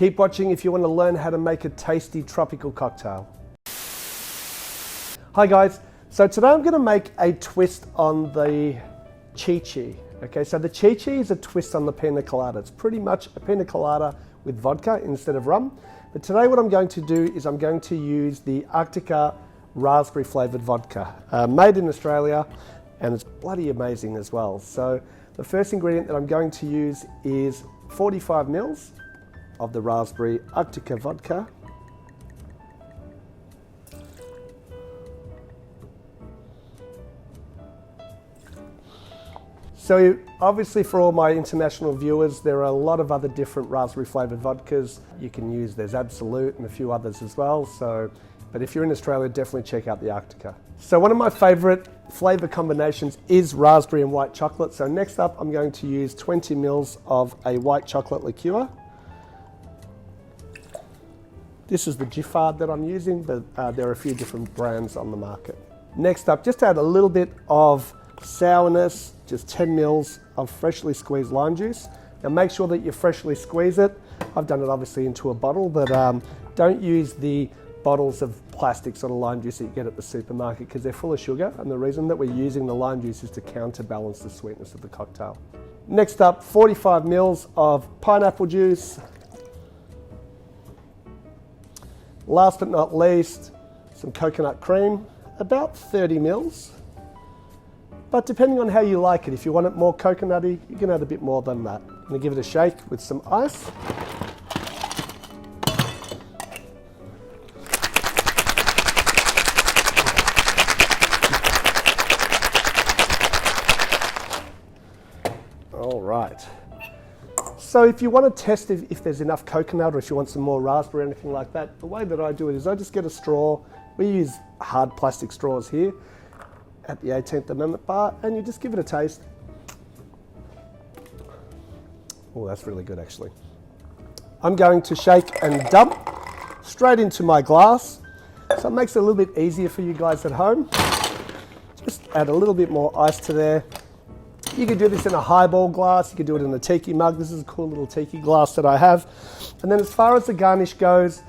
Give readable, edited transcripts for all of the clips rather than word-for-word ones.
Keep watching if you want to learn how to make a tasty tropical cocktail. Hi guys, so today I'm going to make a twist on the Chi-Chi. Okay, so the Chi-Chi is a twist on the Piña Colada. It's pretty much a Piña Colada with vodka instead of rum. But today what I'm going to do is I'm going to use the Arctica raspberry flavoured vodka, made in Australia, and it's bloody amazing as well. So the first ingredient that I'm going to use is 45 mils of the raspberry Arctica vodka. So obviously for all my international viewers, there are a lot of other different raspberry flavoured vodkas you can use. There's Absolute and a few others as well. But if you're in Australia, definitely check out the Arctica. So one of my favourite flavour combinations is raspberry and white chocolate. So next up, I'm going to use 20 mils of a white chocolate liqueur. This is the Giffard that I'm using, but there are a few different brands on the market. Next up, just add a little bit of sourness, just 10 mils of freshly squeezed lime juice. Now make sure that you freshly squeeze it. I've done it obviously into a bottle, but don't use the bottles of plastic sort of lime juice that you get at the supermarket because they're full of sugar, and the reason that we're using the lime juice is to counterbalance the sweetness of the cocktail. Next up, 45 mils of pineapple juice. Last but not least, some coconut cream, about 30 mils. But depending on how you like it, if you want it more coconutty, you can add a bit more than that. I'm going to give it a shake with some ice. All right. So if you want to test if there's enough coconut or if you want some more raspberry or anything like that, the way that I do it is I just get a straw. We use hard plastic straws here at the 18th Amendment bar, and you just give it a taste. Oh, that's really good actually. I'm going to shake and dump straight into my glass, so it makes it a little bit easier for you guys at home. Just add a little bit more ice to there. You can do this in a highball glass, you can do it in a tiki mug. This is a cool little tiki glass that I have. And then as far as the garnish goes,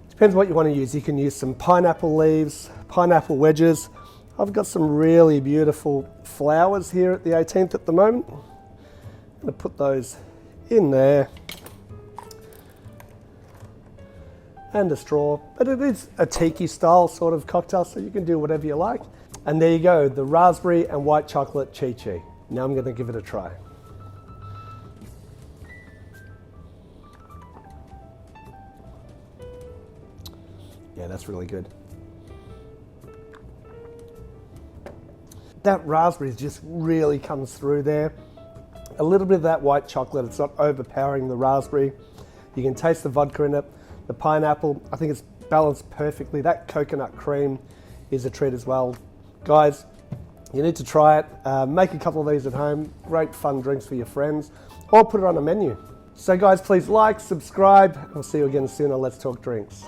depends what you want to use. You can use some pineapple leaves, pineapple wedges. I've got some really beautiful flowers here at the 18th at the moment. I'm going to put those in there. And a straw, but it is a tiki style sort of cocktail, so you can do whatever you like. And there you go, the raspberry and white chocolate Chi-Chi. Now I'm going to give it a try. Yeah, that's really good. That raspberry just really comes through there. A little bit of that white chocolate, it's not overpowering the raspberry. You can taste the vodka in it. The pineapple, I think it's balanced perfectly. That coconut cream is a treat as well. Guys, you need to try it. Make a couple of these at home. Great fun drinks for your friends, or put it on a menu. So guys, please like, subscribe. We'll see you again soon on Let's Talk Drinks.